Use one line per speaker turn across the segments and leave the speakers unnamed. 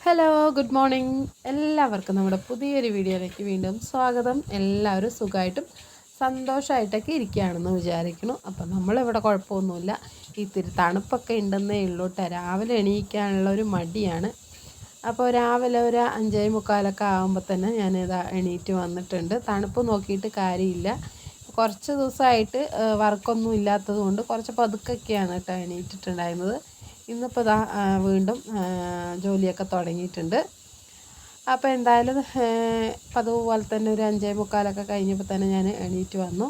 Hello, good morning. എല്ലാവർക്കും നമ്മുടെ പുതിയൊരു വീഡിയോയിലേക്ക് വീണ്ടും സ്വാഗതം. എല്ലാവരും സുഖമായിട്ടും സന്തോഷമായിട്ടൊക്കെ ഇരിക്കുകയാണെന്ന് വിചാരിക്കുന്നു. അപ്പം നമ്മളിവിടെ കുഴപ്പമൊന്നുമില്ല. ഇത്തിരി തണുപ്പൊക്കെ ഉണ്ടെന്നേ ഉള്ളൂ കേട്ടോ. രാവിലെ എണീക്കാനുള്ള ഒരു മടിയാണ്. അപ്പോൾ രാവിലെ ഒരു 5:45 ആകുമ്പോൾ തന്നെ ഞാനിതാ എണീറ്റ് വന്നിട്ടുണ്ട്. തണുപ്പ് നോക്കിയിട്ട് കാര്യമില്ല. കുറച്ച് ദിവസമായിട്ട് വർക്കൊന്നും ഇല്ലാത്തത് കൊണ്ട് കുറച്ച് പതുക്കൊക്കെയാണ് കേട്ടോ എണീറ്റിട്ടുണ്ടായിരുന്നത്. ഇന്നിപ്പോൾ ഇതാ വീണ്ടും ജോലിയൊക്കെ തുടങ്ങിയിട്ടുണ്ട്. അപ്പോൾ എന്തായാലും പതിവുപോലെ തന്നെ ഒരു 5:45 കഴിഞ്ഞപ്പോൾ തന്നെ ഞാൻ എണീറ്റ് വന്നു.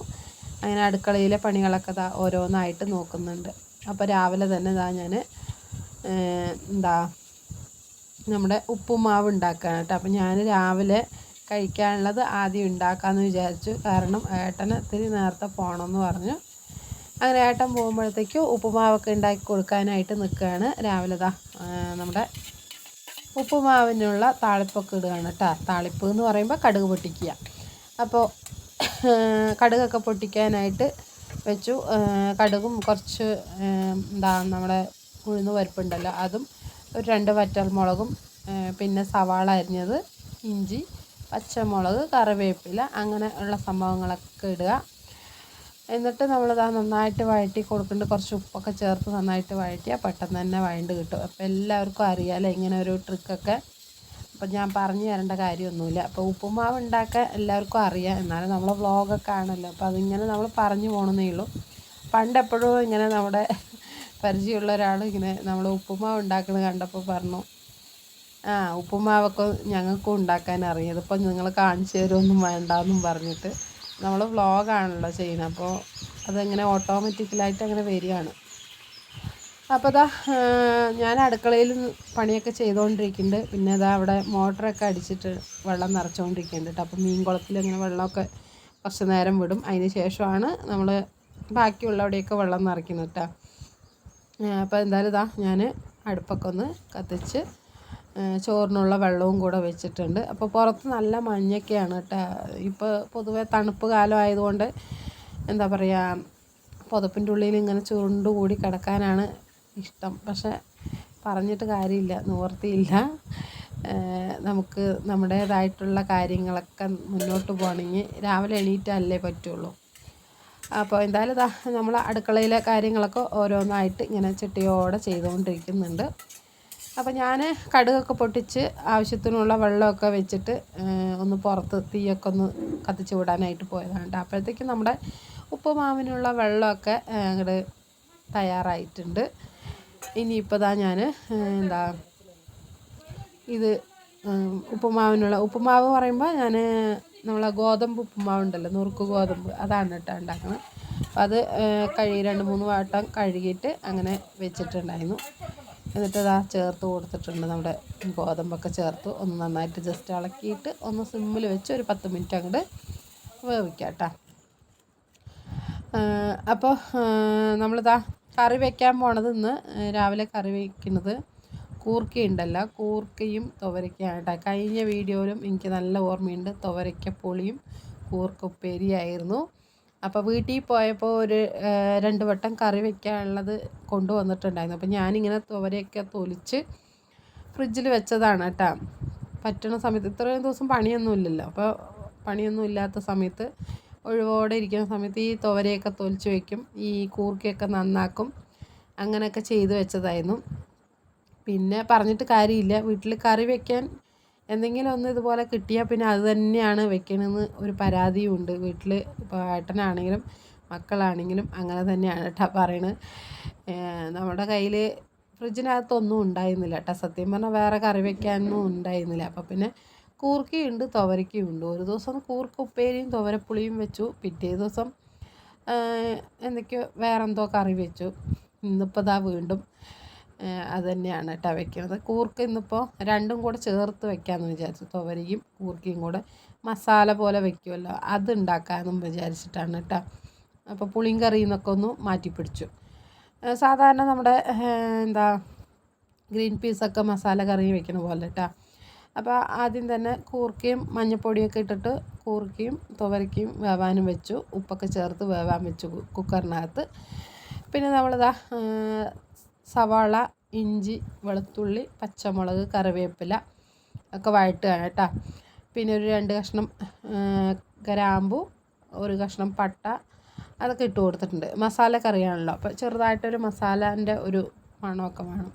അങ്ങനെ അടുക്കളയിലെ പണികളൊക്കെ ഓരോന്നായിട്ട് നോക്കുന്നുണ്ട്. അപ്പോൾ രാവിലെ തന്നെ ഞാൻ നമ്മുടെ ഉപ്പുമാവ് ഉണ്ടാക്കുകയാണ് കേട്ടോ. അപ്പോൾ ഞാൻ രാവിലെ കഴിക്കാനുള്ളത് ആദ്യം ഉണ്ടാക്കാമെന്ന് വിചാരിച്ചു. കാരണം ഏട്ടന് ഇത്തിരി നേരത്തെ പോകണമെന്ന് പറഞ്ഞു. അങ്ങനെ ഏട്ടൻ പോകുമ്പോഴത്തേക്ക് ഉപ്പുമാവൊക്കെ ഉണ്ടാക്കി കൊടുക്കാനായിട്ട് നിൽക്കുകയാണ്. രാവിലെ നമ്മുടെ ഉപ്പുമാവിനുള്ള താളിപ്പൊക്കെ ഇടുകയാണ് കേട്ടോ. താളിപ്പ് എന്ന് പറയുമ്പോൾ കടുക് പൊട്ടിക്കുക. അപ്പോൾ കടുകൊക്കെ പൊട്ടിക്കാനായിട്ട് വെച്ചു. കടുകും കുറച്ച് നമ്മുടെ ഉഴുന്ന് പരിപ്പുണ്ടല്ലോ അതും, ഒരു 2 വറ്റൽമുളകും, പിന്നെ സവാള അരിഞ്ഞത്, ഇഞ്ചി, പച്ചമുളക്, കറിവേപ്പില, അങ്ങനെ ഉള്ള സംഭവങ്ങളൊക്കെ ഇടുക. എന്നിട്ട് നന്നായിട്ട് വഴറ്റി കൊടുക്കുന്നുണ്ട്. കുറച്ച് ഉപ്പൊക്കെ ചേർത്ത് നന്നായിട്ട് വഴറ്റിയാൽ പെട്ടെന്ന് തന്നെ വഴണ്ട് കിട്ടും. അപ്പോൾ എല്ലാവർക്കും അറിയാമല്ലോ ഇങ്ങനെ ഒരു ട്രിക്കൊക്കെ. അപ്പം ഞാൻ പറഞ്ഞു തരേണ്ട കാര്യമൊന്നുമില്ല. അപ്പോൾ ഉപ്പുമാവ് ഉണ്ടാക്കാൻ എല്ലാവർക്കും അറിയാം. എന്നാലും നമ്മൾ വ്ളോഗൊക്കെ ആണല്ലോ, അപ്പോൾ അതിങ്ങനെ നമ്മൾ പറഞ്ഞു പോകണമെന്നേ ഉള്ളൂ. പണ്ടെപ്പോഴും ഇങ്ങനെ നമ്മുടെ പരിചയമുള്ള ഒരാൾ ഇങ്ങനെ നമ്മൾ ഉപ്പുമാവ് ഉണ്ടാക്കുന്നത് കണ്ടപ്പോൾ പറഞ്ഞു, ഉപ്പുമാവൊക്കെ ഞങ്ങൾക്കും ഉണ്ടാക്കാൻ അറിയാം, ഇതിപ്പോൾ നിങ്ങൾ കാണിച്ചു തരുമൊന്നും വേണ്ടെന്നും പറഞ്ഞിട്ട്. നമ്മൾ വ്ളോഗാണല്ലോ ചെയ്യുന്നത്, അപ്പോൾ അതങ്ങനെ ഓട്ടോമാറ്റിക്കലായിട്ട് അങ്ങനെ വരികയാണ്. അപ്പോൾ ഞാൻ അടുക്കളയിൽ പണിയൊക്കെ ചെയ്തുകൊണ്ടിരിക്കുന്നുണ്ട്. പിന്നെ അവിടെ മോട്ടറൊക്കെ അടിച്ചിട്ട് വെള്ളം നിറച്ചുകൊണ്ടിരിക്കുന്നുണ്ട് കേട്ടോ. അപ്പോൾ മീൻ കുളത്തിൽ അങ്ങനെ വെള്ളമൊക്കെ കുറച്ച് നേരം വിടും. അതിന് ശേഷമാണ് നമ്മൾ ബാക്കിയുള്ളവിടെയൊക്കെ വെള്ളം നിറയ്ക്കുന്നത് കേട്ടോ. അപ്പോൾ എന്തായാലും ഞാൻ അടുപ്പൊക്കെ ഒന്ന് കത്തിച്ച് ചോറിനുള്ള വെള്ളവും കൂടെ വെച്ചിട്ടുണ്ട്. അപ്പോൾ പുറത്ത് നല്ല മഞ്ഞൊക്കെയാണ് കേട്ടോ. ഇപ്പോൾ പൊതുവേ തണുപ്പ് കാലം ആയതുകൊണ്ട് എന്താ പറയുക, പുതപ്പിൻ്റെ ഉള്ളിൽ ഇങ്ങനെ ചുരുണ്ട് കൂടി കിടക്കാനാണ് ഇഷ്ടം. പക്ഷെ പറഞ്ഞിട്ട് കാര്യമില്ല, നിവർത്തിയില്ല. നമുക്ക് നമ്മുടേതായിട്ടുള്ള കാര്യങ്ങളൊക്കെ മുന്നോട്ട് പോകണമെങ്കിൽ രാവിലെ എണീറ്റല്ലേ പറ്റുള്ളൂ. അപ്പോൾ എന്തായാലും നമ്മൾ അടുക്കളയിലെ കാര്യങ്ങളൊക്കെ ഓരോന്നായിട്ട് ഇങ്ങനെ ചിട്ടയോടെ ചെയ്തുകൊണ്ടിരിക്കുന്നുണ്ട്. അപ്പോൾ ഞാൻ കടുകൊക്കെ പൊട്ടിച്ച് ആവശ്യത്തിനുള്ള വെള്ളമൊക്കെ വെച്ചിട്ട് ഒന്ന് പുറത്ത് തീയൊക്കെ ഒന്ന് കത്തിച്ച് വിടാനായിട്ട് പോയതാണ് കേട്ടോ. അപ്പോഴത്തേക്കും നമ്മുടെ ഉപ്പുമാവിനുള്ള വെള്ളമൊക്കെ അങ്ങോട്ട് തയ്യാറായിട്ടുണ്ട്. ഇനിയിപ്പോൾ ഞാൻ ഇത് ഉപ്പുമാവ് പറയുമ്പോൾ ഞാൻ നമ്മളെ ഗോതമ്പ് ഉപ്പുമാവുണ്ടല്ലോ, നുറുക്ക് ഗോതമ്പ്, അതാണ് കേട്ടോ ഉണ്ടാക്കുന്നത്. അപ്പോൾ അത് 2-3 വട്ടം കഴുകിയിട്ട് അങ്ങനെ വെച്ചിട്ടുണ്ടായിരുന്നു. എന്നിട്ട് ചേർത്ത് കൊടുത്തിട്ടുണ്ട്. നമ്മുടെ ഗോതമ്പൊക്കെ ചേർത്ത് ഒന്ന് നന്നായിട്ട് ജസ്റ്റ് ഇളക്കിയിട്ട് ഒന്ന് സിമ്മിൽ വെച്ച് ഒരു 10 മിനിറ്റ് അങ്ങോട്ട് വേവിക്കാം കേട്ടോ. അപ്പോൾ കറി വയ്ക്കാൻ പോണത് ഇന്ന് രാവിലെ കറി വയ്ക്കുന്നത് കൂർക്കയുണ്ടല്ലോ, കൂർക്കയും തുവരയ്ക്കയാണ് കേട്ടോ. കഴിഞ്ഞ വീഡിയോയിലും എനിക്ക് നല്ല ഓർമ്മയുണ്ട്, തുവരയ്ക്കപ്പൊളിയും കൂർക്ക ഉപ്പേരിയായിരുന്നു. അപ്പോൾ വീട്ടിൽ പോയപ്പോൾ ഒരു 2 വട്ടം കറി വയ്ക്കാനുള്ളത് കൊണ്ടുവന്നിട്ടുണ്ടായിരുന്നു. അപ്പോൾ ഞാനിങ്ങനെ തുവരയൊക്കെ തൊലിച്ച് ഫ്രിഡ്ജിൽ വെച്ചതാണ് കേട്ടോ. പറ്റുന്ന സമയത്ത്, ഇത്രയും ദിവസം പണിയൊന്നും ഇല്ലല്ലോ, അപ്പോൾ പണിയൊന്നും ഇല്ലാത്ത സമയത്ത്, ഒഴിവോടെ ഇരിക്കുന്ന സമയത്ത് ഈ തുവരയൊക്കെ തൊലിച്ച് വയ്ക്കും, ഈ കൂർക്കയൊക്കെ നന്നാക്കും, അങ്ങനെയൊക്കെ ചെയ്ത് വെച്ചതായിരുന്നു. പിന്നെ പറഞ്ഞിട്ട് കാര്യമില്ല, വീട്ടിൽ കറി വയ്ക്കാൻ എന്തെങ്കിലും ഒന്ന് ഇതുപോലെ കിട്ടിയാൽ പിന്നെ അത് തന്നെയാണ് വെക്കണമെന്ന് ഒരു പരാതിയും ഉണ്ട് വീട്ടിൽ. ഇപ്പോൾ ഏട്ടനാണെങ്കിലും മക്കളാണെങ്കിലും അങ്ങനെ തന്നെയാണ് കേട്ടോ പറയണത്. നമ്മുടെ കയ്യിൽ ഫ്രിഡ്ജിനകത്തൊന്നും ഉണ്ടായിരുന്നില്ല കേട്ടോ. സത്യം പറഞ്ഞാൽ വേറെ കറി വയ്ക്കാനൊന്നും ഉണ്ടായിരുന്നില്ല. അപ്പോൾ പിന്നെ കൂർക്കയുണ്ട്, തുവരയ്ക്കുമുണ്ട്. ഒരു ദിവസം കൂർക്ക ഉപ്പേരിയും തുവരപ്പുളിയും വെച്ചു, പിറ്റേ ദിവസം എന്തൊക്കെയോ വേറെന്തോ കറി വെച്ചു. ഇന്നിപ്പോൾ വീണ്ടും അത് തന്നെയാണ് കേട്ടോ വെക്കുന്നത്. കൂർക്ക ഇന്നിപ്പോൾ രണ്ടും കൂടെ ചേർത്ത് വെക്കാമെന്ന് വിചാരിച്ചു. തുവരയും കൂർക്കയും കൂടെ മസാല പോലെ വെക്കുമല്ലോ, അത് ഉണ്ടാക്കാമെന്നും വിചാരിച്ചിട്ടാണ് കേട്ടോ. അപ്പോൾ പുളിയും കറിയിൽ നിന്നൊക്കെ ഒന്ന് മാറ്റിപ്പിടിച്ചു. സാധാരണ നമ്മുടെ ഗ്രീൻ പീസൊക്കെ മസാല കറി വെക്കണ പോലെ കേട്ടോ. അപ്പോൾ ആദ്യം തന്നെ കൂർക്കയും മഞ്ഞൾപ്പൊടിയൊക്കെ ഇട്ടിട്ട് കൂർക്കയും തുവരയ്ക്കയും വേവാനും വെച്ചു. ഉപ്പൊക്കെ ചേർത്ത് വേവാൻ വെച്ചു കുക്കറിനകത്ത്. പിന്നെ സവാള ഇഞ്ചി, വെളുത്തുള്ളി, പച്ചമുളക്, കറിവേപ്പില ഒക്കെ വഴറ്റുകയാണ് കേട്ടോ. പിന്നെ ഒരു 2 കഷ്ണം ഗ്രാമ്പു, ഒരു കഷ്ണം പട്ട, അതൊക്കെ ഇട്ട് കൊടുത്തിട്ടുണ്ട്. മസാലക്കറിയാണല്ലോ, അപ്പോൾ ചെറുതായിട്ടൊരു മസാലേൻ്റെ ഒരു മണമൊക്കെ വേണം.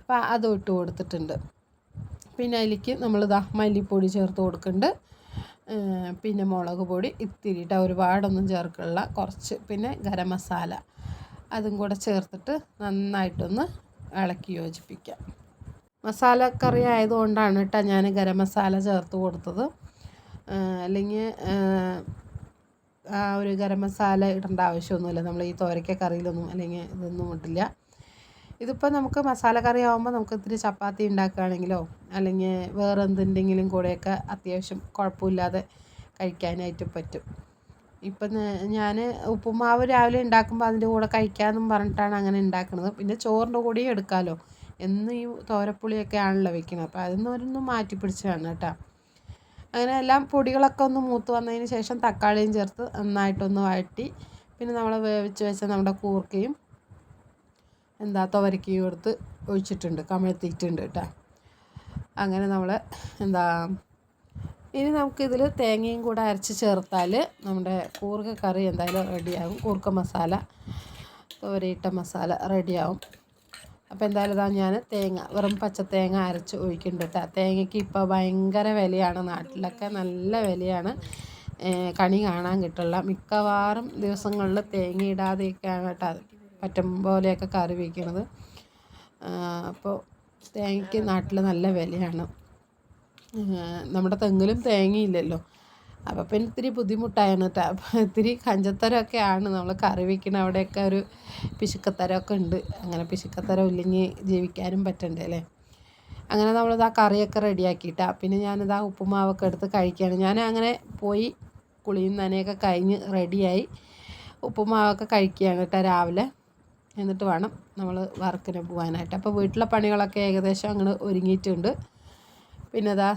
അപ്പോൾ അതും ഇട്ട് കൊടുത്തിട്ടുണ്ട്. പിന്നെ അതിലേക്ക് നമ്മളിതാ മല്ലിപ്പൊടി ചേർത്ത് കൊടുക്കുന്നുണ്ട്. പിന്നെ മുളക് പൊടി ഇത്തിരി ഇട്ടാൽ ഒരുപാടൊന്നും ചേർക്കില്ല, കുറച്ച്. പിന്നെ ഗരം മസാല അതും കൂടെ ചേർത്തിട്ട് നന്നായിട്ടൊന്ന് ഇളക്കി യോജിപ്പിക്കാം. മസാലക്കറി ആയതുകൊണ്ടാണ് കേട്ടോ ഞാൻ ഗരം മസാല ചേർത്ത് കൊടുത്തത്. അല്ലെങ്കിൽ ആ ഒരു ഗരം മസാല ഇടേണ്ട ആവശ്യമൊന്നുമില്ല. നമ്മൾ ഈ തോരക്ക കറിയിലൊന്നും അല്ലെങ്കിൽ ഇതൊന്നും ഇട്ടില്ല. ഇതിപ്പോൾ നമുക്ക് മസാലക്കറി ആകുമ്പോൾ നമുക്ക് ഇത്തിരി ചപ്പാത്തി ഉണ്ടാക്കുകയാണെങ്കിലോ അല്ലെങ്കിൽ വേറെ എന്തുണ്ടെങ്കിലും കൂടെയൊക്കെ അത്യാവശ്യം കുഴപ്പമില്ലാതെ കഴിക്കാനായിട്ട് പറ്റും. ഇപ്പം ഞാൻ ഉപ്പുമാവ് രാവിലെ ഉണ്ടാക്കുമ്പോൾ അതിൻ്റെ കൂടെ കഴിക്കാമെന്നും പറഞ്ഞിട്ടാണ് അങ്ങനെ ഉണ്ടാക്കുന്നത്. പിന്നെ ചോറിൻ്റെ കൂടെയും എടുക്കാമല്ലോ, എന്നും ഈ തോരപ്പുളിയൊക്കെ ആണല്ലോ വെക്കുന്നത്. അപ്പോൾ അതൊന്നും മാറ്റി പിടിച്ചതാണ് കേട്ടോ. അങ്ങനെ എല്ലാം പൊടികളൊക്കെ ഒന്ന് മൂത്ത് വന്നതിന് ശേഷം തക്കാളിയും ചേർത്ത് നന്നായിട്ടൊന്ന് വഴറ്റി പിന്നെ നമ്മൾ വേവിച്ച് വെച്ച നമ്മുടെ കൂർക്കയും തുവരക്കയും എടുത്ത് ഒഴിച്ചിട്ടുണ്ട്, കമഴ്ത്തിയിട്ടുണ്ട് കേട്ടോ. അങ്ങനെ നമ്മൾ ഇനി നമുക്കിതിൽ തേങ്ങയും കൂടെ അരച്ച് ചേർത്താൽ നമ്മുടെ കൂർക്ക കറി എന്തായാലും റെഡിയാകും. കൂർക്ക മസാല, തോരയിട്ട മസാല റെഡിയാവും. അപ്പോൾ എന്തായാലും ഞാൻ വെറും പച്ച തേങ്ങ അരച്ച് ഒഴിക്കുന്നുണ്ട് കേട്ടോ. തേങ്ങയ്ക്ക് ഇപ്പോൾ ഭയങ്കര വിലയാണ്, നാട്ടിലൊക്കെ നല്ല വിലയാണ്. കണി കാണാൻ കിട്ടില്ല. മിക്കവാറും ദിവസങ്ങളിൽ തേങ്ങ ഇടാതെയൊക്കെയാണ് കേട്ടോ പറ്റും പോലെയൊക്കെ കറി വയ്ക്കുന്നത്. അപ്പോൾ തേങ്ങയ്ക്ക് നാട്ടിൽ നല്ല വിലയാണ്. നമ്മുടെ തെങ്ങിലും തേങ്ങയില്ലല്ലോ, അപ്പോൾ പിന്നെ ഇത്തിരി ബുദ്ധിമുട്ടായാണ് കേട്ടോ. അപ്പോൾ ഇത്തിരി കഞ്ചത്തരമൊക്കെയാണ് നമ്മൾ കറി വയ്ക്കുന്ന അവിടെയൊക്കെ ഒരു പിശുക്കത്തരമൊക്കെ ഉണ്ട്. അങ്ങനെ പിശുക്കത്തരം ഇല്ലെങ്കിൽ ജീവിക്കാനും പറ്റണ്ടേ അല്ലേ. അങ്ങനെ നമ്മളിതാ കറിയൊക്കെ റെഡിയാക്കിയിട്ടാണ്. പിന്നെ ഞാനിതാ ഉപ്പുമാവൊക്കെ എടുത്ത് കഴിക്കുകയാണ്. ഞാൻ അങ്ങനെ പോയി കുളിയും നനയൊക്കെ കഴിഞ്ഞ് റെഡിയായി ഉപ്പുമാവൊക്കെ കഴിക്കുകയാണ് കേട്ടോ രാവിലെ. എന്നിട്ട് വേണം നമ്മൾ വർക്കിന് പോകാനായിട്ട്. അപ്പോൾ വീട്ടിലെ പണികളൊക്കെ ഏകദേശം അങ്ങോട്ട് ഒരുങ്ങിയിട്ടുണ്ട്. പിന്നെ അതാ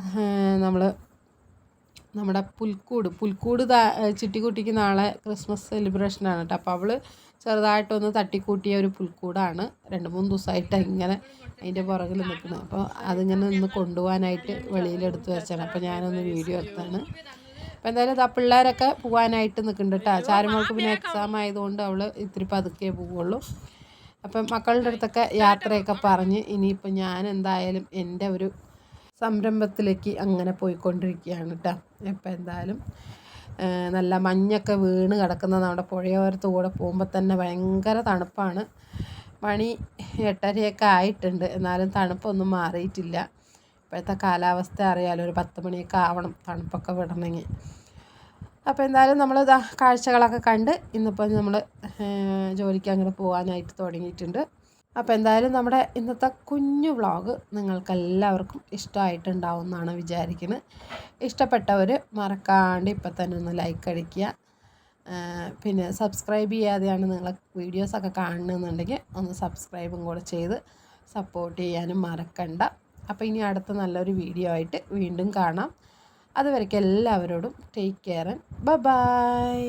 നമ്മുടെ പുൽക്കൂട് ചിട്ടിക്കുട്ടിക്ക് നാളെ ക്രിസ്മസ് സെലിബ്രേഷനാണ് കേട്ടോ. അപ്പോൾ അവൾ ചെറുതായിട്ടൊന്ന് തട്ടിക്കൂട്ടിയ ഒരു പുൽക്കൂടാണ്. 2-3 ദിവസമായിട്ട് ഇങ്ങനെ അതിൻ്റെ പുറകിൽ നിൽക്കുന്നത്. അപ്പോൾ അതിങ്ങനെ നിന്ന് കൊണ്ടുപോകാനായിട്ട് വെളിയിലെടുത്ത് വെച്ചാണ്. അപ്പോൾ ഞാനൊന്ന് വീഡിയോ എടുത്താണ്. അപ്പോൾ എന്തായാലും പിള്ളേരൊക്കെ പോകാനായിട്ട് നിൽക്കുന്നുണ്ട് കേട്ടോ. ചാരുമോൾക്ക് പിന്നെ എക്സാം ആയതുകൊണ്ട് അവൾ ഇത്തിരി പതുക്കെ പോവുള്ളൂ. അപ്പം മക്കളുടെ അടുത്തൊക്കെ യാത്രയൊക്കെ പറഞ്ഞ് ഇനിയിപ്പോൾ ഞാൻ എന്തായാലും എൻ്റെ ഒരു സംരംഭത്തിലേക്ക് അങ്ങനെ പോയിക്കൊണ്ടിരിക്കുകയാണ് കേട്ടോ. അപ്പോൾ എന്തായാലും നല്ല മഞ്ഞൊക്കെ വീണ് കിടക്കുന്ന നമ്മുടെ പുഴയോരത്ത് കൂടെ പോകുമ്പോൾ തന്നെ ഭയങ്കര തണുപ്പാണ്. മണി 8:30 ആയിട്ടുണ്ട്, എന്നാലും തണുപ്പൊന്നും മാറിയിട്ടില്ല. ഇപ്പോഴത്തെ കാലാവസ്ഥ അറിയാലോ, ഒരു 10 മണിയൊക്കെ ആവണം തണുപ്പൊക്കെ വിടണമെങ്കിൽ. അപ്പോൾ എന്തായാലും നമ്മൾ കാഴ്ചകളൊക്കെ കണ്ട് ഇന്നിപ്പോൾ നമ്മൾ ജോലിക്ക് അങ്ങോട്ട് പോകാനായിട്ട് തുടങ്ങിയിട്ടുണ്ട്. അപ്പോൾ എന്തായാലും നമ്മുടെ ഇന്നത്തെ കുഞ്ഞു വ്ളോഗ് നിങ്ങൾക്കെല്ലാവർക്കും ഇഷ്ടമായിട്ടുണ്ടാവും എന്നാണ് വിചാരിക്കുന്നത്. ഇഷ്ടപ്പെട്ടവർ മറക്കാണ്ട് ഇപ്പം തന്നെ ഒന്ന് ലൈക്ക് അടിക്കുക. പിന്നെ സബ്സ്ക്രൈബ് ചെയ്യാതെയാണ് നിങ്ങൾ വീഡിയോസൊക്കെ കാണണമെന്നുണ്ടെങ്കിൽ ഒന്ന് സബ്സ്ക്രൈബും കൂടെ ചെയ്ത് സപ്പോർട്ട് ചെയ്യാനും മറക്കണ്ട. അപ്പോൾ ഇനി അടുത്ത നല്ലൊരു വീഡിയോ ആയിട്ട് വീണ്ടും കാണാം. അതുവരേക്കും എല്ലാവരോടും ടേക്ക് കെയർ ആൻഡ് ബൈ.